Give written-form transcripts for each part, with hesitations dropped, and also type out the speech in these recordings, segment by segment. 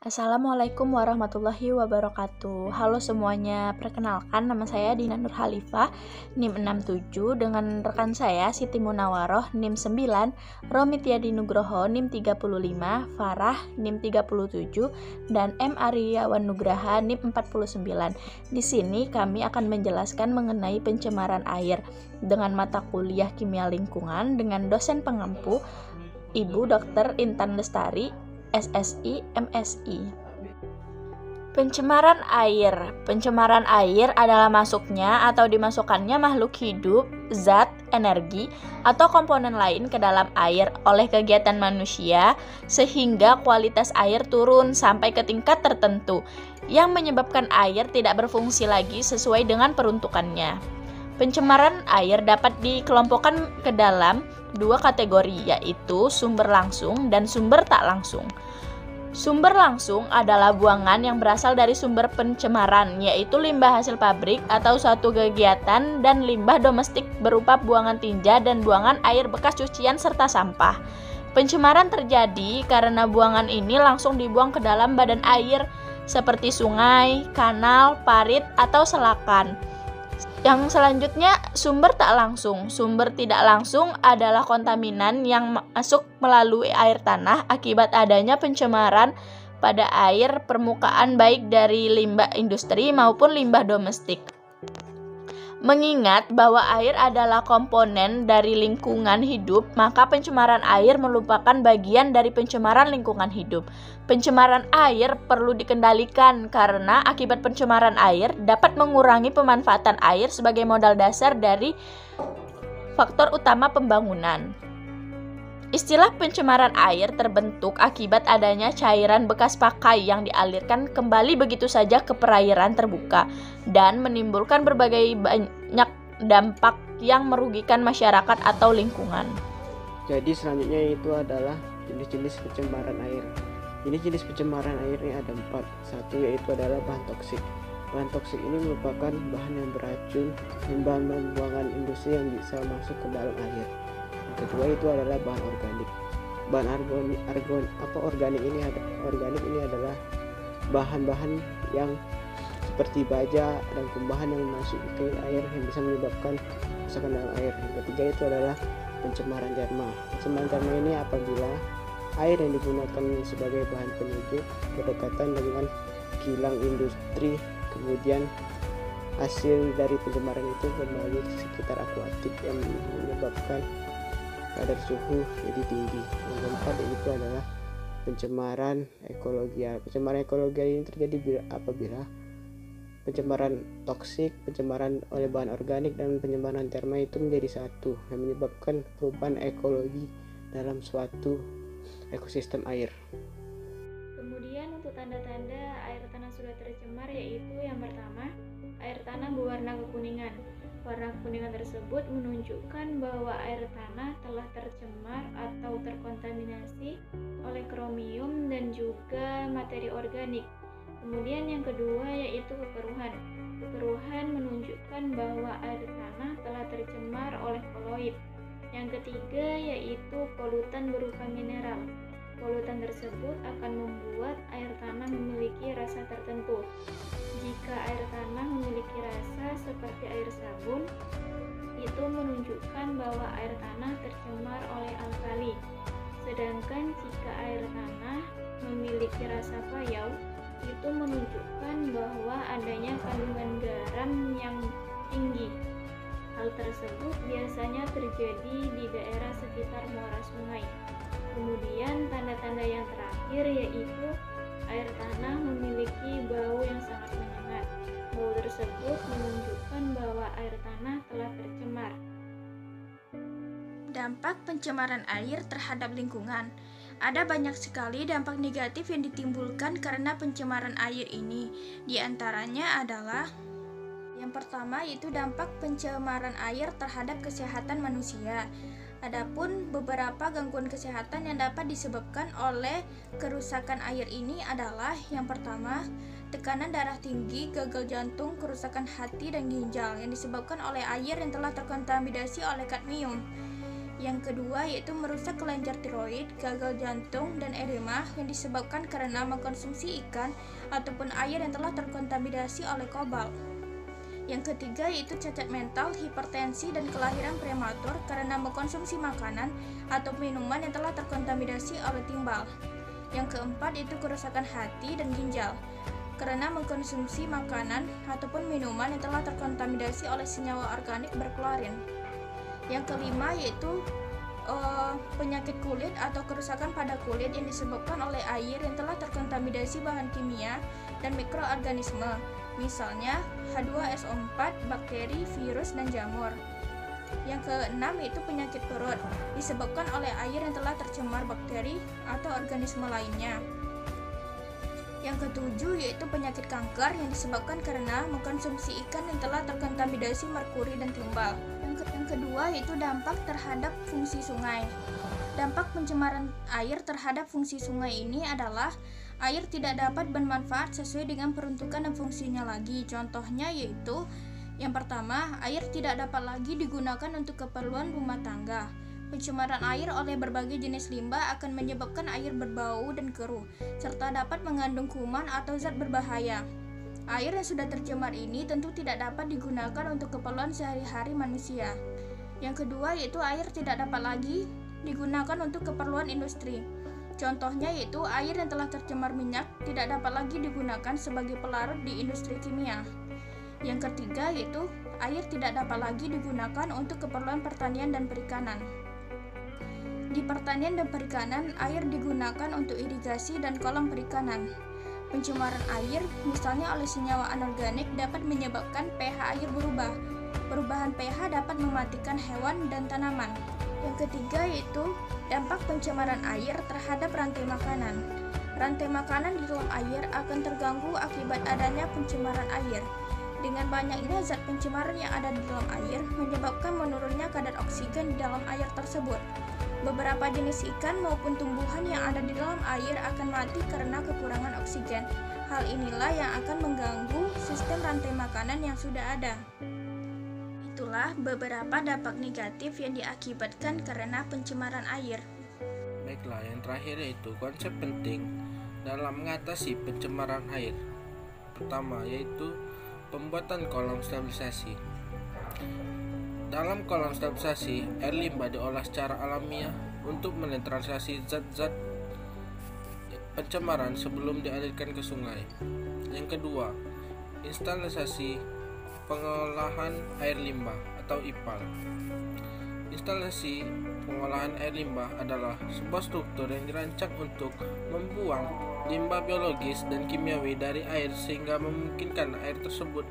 Assalamualaikum warahmatullahi wabarakatuh. Halo semuanya, perkenalkan nama saya Dina Nur Halifah, NIM 67, dengan rekan saya Siti Munawaroh, NIM 9, Romi Tiadi Nugroho, NIM 35, Farah, NIM 37, dan M. Aryawan Nugraha, NIM 49. Di sini kami akan menjelaskan mengenai pencemaran air dengan mata kuliah kimia lingkungan dengan dosen pengampu Ibu Dr. Intan Lestari, SSI, MSI. Pencemaran air. Pencemaran air adalah masuknya atau dimasukkannya makhluk hidup, zat, energi, atau komponen lain ke dalam air oleh kegiatan manusia sehingga kualitas air turun sampai ke tingkat tertentu yang menyebabkan air tidak berfungsi lagi sesuai dengan peruntukannya. Pencemaran air dapat dikelompokkan ke dalam dua kategori, yaitu sumber langsung dan sumber tak langsung. Sumber langsung adalah buangan yang berasal dari sumber pencemaran, yaitu limbah hasil pabrik atau suatu kegiatan, dan limbah domestik berupa buangan tinja dan buangan air bekas cucian serta sampah. Pencemaran terjadi karena buangan ini langsung dibuang ke dalam badan air seperti sungai, kanal, parit, atau selakan. Yang selanjutnya, sumber tak langsung. Sumber tidak langsung adalah kontaminan yang masuk melalui air tanah akibat adanya pencemaran pada air permukaan baik dari limbah industri maupun limbah domestik. Mengingat bahwa air adalah komponen dari lingkungan hidup, maka pencemaran air merupakan bagian dari pencemaran lingkungan hidup. Pencemaran air perlu dikendalikan karena akibat pencemaran air dapat mengurangi pemanfaatan air sebagai modal dasar dari faktor utama pembangunan. Istilah pencemaran air terbentuk akibat adanya cairan bekas pakai yang dialirkan kembali begitu saja ke perairan terbuka dan menimbulkan berbagai banyak dampak yang merugikan masyarakat atau lingkungan. Jadi selanjutnya itu adalah jenis-jenis pencemaran air. Jenis pencemaran air ini ada 4. Satu yaitu adalah bahan toksik. Bahan toksik ini merupakan bahan yang beracun dan bahan buangan industri yang bisa masuk ke dalam air. Kedua itu adalah bahan organik. Bahan organik ini adalah bahan-bahan yang seperti baja dan kumbahan yang masuk ke air yang bisa menyebabkan kerusakan dalam air. Yang ketiga itu adalah pencemaran derma. Pencemaran derma ini apabila air yang digunakan sebagai bahan penyejuk berdekatan dengan kilang industri, kemudian hasil dari pencemaran itu kembali ke sekitar akuatik yang menyebabkan kadar suhu jadi tinggi. Yang keempat itu adalah pencemaran ekologi. Pencemaran ekologi ini terjadi apabila pencemaran toksik, pencemaran oleh bahan organik, dan pencemaran terma itu menjadi satu yang menyebabkan perubahan ekologi dalam suatu ekosistem air. Kemudian untuk tanda-tanda air tanah sudah tercemar yaitu yang pertama, air tanah berwarna kekuningan. Warna kekuningan tersebut menunjukkan bahwa air tanah telah tercemar atau terkontaminasi oleh kromium dan juga materi organik. Kemudian yang kedua yaitu kekeruhan. Kekeruhan menunjukkan bahwa air tanah telah tercemar oleh koloid. Yang ketiga yaitu polutan berupa mineral. Polutan tersebut akan membuat air tanah memiliki rasa tertentu. Jika air tanah memiliki rasa seperti air sabun, itu menunjukkan bahwa air tanah tercemar oleh alkali. Sedangkan jika air tanah memiliki rasa payau, itu menunjukkan bahwa adanya kandungan garam yang tinggi. Hal tersebut biasanya terjadi di daerah sekitar muara sungai. Kemudian tanda-tanda yang terakhir yaitu air tanah memiliki bau yang sangat menyengat. Bau tersebut menunjukkan bahwa air tanah telah tercemar. Dampak pencemaran air terhadap lingkungan. Ada banyak sekali dampak negatif yang ditimbulkan karena pencemaran air ini. Di antaranya adalah yang pertama yaitu dampak pencemaran air terhadap kesehatan manusia. Adapun beberapa gangguan kesehatan yang dapat disebabkan oleh kerusakan air ini adalah yang pertama, tekanan darah tinggi, gagal jantung, kerusakan hati dan ginjal yang disebabkan oleh air yang telah terkontaminasi oleh kadmium. Yang kedua yaitu merusak kelenjar tiroid, gagal jantung, dan edema yang disebabkan karena mengkonsumsi ikan ataupun air yang telah terkontaminasi oleh kobalt. Yang ketiga yaitu cacat mental, hipertensi, dan kelahiran prematur karena mengkonsumsi makanan atau minuman yang telah terkontaminasi oleh timbal. Yang keempat yaitu kerusakan hati dan ginjal karena mengkonsumsi makanan ataupun minuman yang telah terkontaminasi oleh senyawa organik berklorin. Yang kelima yaitu penyakit kulit atau kerusakan pada kulit yang disebabkan oleh air yang telah terkontaminasi bahan kimia dan mikroorganisme, misalnya H2SO4, bakteri, virus, dan jamur. Yang keenam yaitu penyakit perut, disebabkan oleh air yang telah tercemar bakteri atau organisme lainnya. Yang ketujuh yaitu penyakit kanker yang disebabkan karena mengkonsumsi ikan yang telah terkontaminasi merkuri dan timbal. Yang kedua yaitu dampak terhadap fungsi sungai. Dampak pencemaran air terhadap fungsi sungai ini adalah air tidak dapat bermanfaat sesuai dengan peruntukan dan fungsinya lagi. Contohnya yaitu yang pertama, air tidak dapat lagi digunakan untuk keperluan rumah tangga. Pencemaran air oleh berbagai jenis limbah akan menyebabkan air berbau dan keruh, serta dapat mengandung kuman atau zat berbahaya. Air yang sudah tercemar ini tentu tidak dapat digunakan untuk keperluan sehari-hari manusia. Yang kedua yaitu air tidak dapat lagi digunakan untuk keperluan industri. Contohnya yaitu air yang telah tercemar minyak tidak dapat lagi digunakan sebagai pelarut di industri kimia. Yang ketiga yaitu air tidak dapat lagi digunakan untuk keperluan pertanian dan perikanan. Di pertanian dan perikanan, air digunakan untuk irigasi dan kolam perikanan. Pencemaran air, misalnya oleh senyawa anorganik, dapat menyebabkan pH air berubah. Perubahan pH dapat mematikan hewan dan tanaman. Yang ketiga yaitu dampak pencemaran air terhadap rantai makanan. Rantai makanan di dalam air akan terganggu akibat adanya pencemaran air. Dengan banyaknya zat pencemaran yang ada di dalam air menyebabkan menurunnya kadar oksigen di dalam air tersebut. Beberapa jenis ikan maupun tumbuhan yang ada di dalam air akan mati karena kekurangan oksigen. Hal inilah yang akan mengganggu sistem rantai makanan yang sudah ada. Itulah beberapa dampak negatif yang diakibatkan karena pencemaran air. Baiklah, yang terakhir yaitu konsep penting dalam mengatasi pencemaran air. Pertama yaitu pembuatan kolam stabilisasi. Dalam kolam stabilisasi, air limbah diolah secara alamiah untuk menetralisasi zat-zat pencemaran sebelum dialirkan ke sungai. Yang kedua, instalasi pengolahan air limbah atau IPAL. Instalasi pengolahan air limbah adalah sebuah struktur yang dirancang untuk membuang limbah biologis dan kimiawi dari air sehingga memungkinkan air tersebut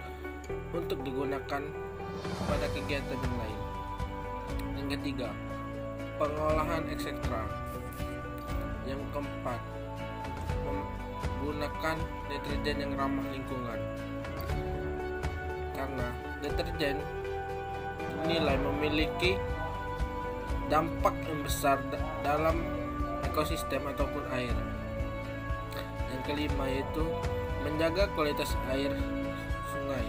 untuk digunakan pada kegiatan yang lain. Yang ketiga, pengolahan ekstraktor. Yang keempat, menggunakan deterjen yang ramah lingkungan. Karena deterjen dinilai memiliki dampak yang besar dalam ekosistem ataupun air. Yang kelima yaitu menjaga kualitas air sungai.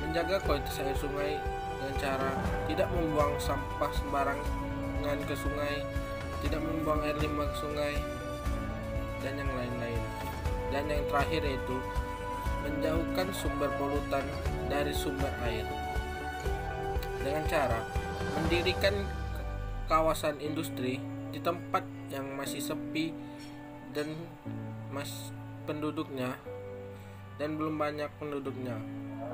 Menjaga kualitas air sungai dengan cara tidak membuang sampah sembarangan ke sungai, tidak membuang air limbah ke sungai, dan yang lain-lain. Dan yang terakhir yaitu menjauhkan sumber polutan dari sumber air dengan cara mendirikan kawasan industri di tempat yang masih sepi dan penduduknya dan belum banyak penduduknya,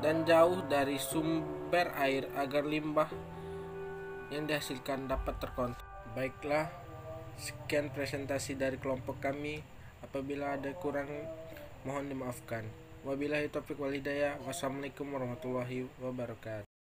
dan jauh dari sumber air agar limbah yang dihasilkan dapat terkontrol. Baiklah, sekian presentasi dari kelompok kami. Apabila ada kurang, mohon dimaafkan. Wabillahi taufiq wal hidayah. Wassalamualaikum warahmatullahi wabarakatuh.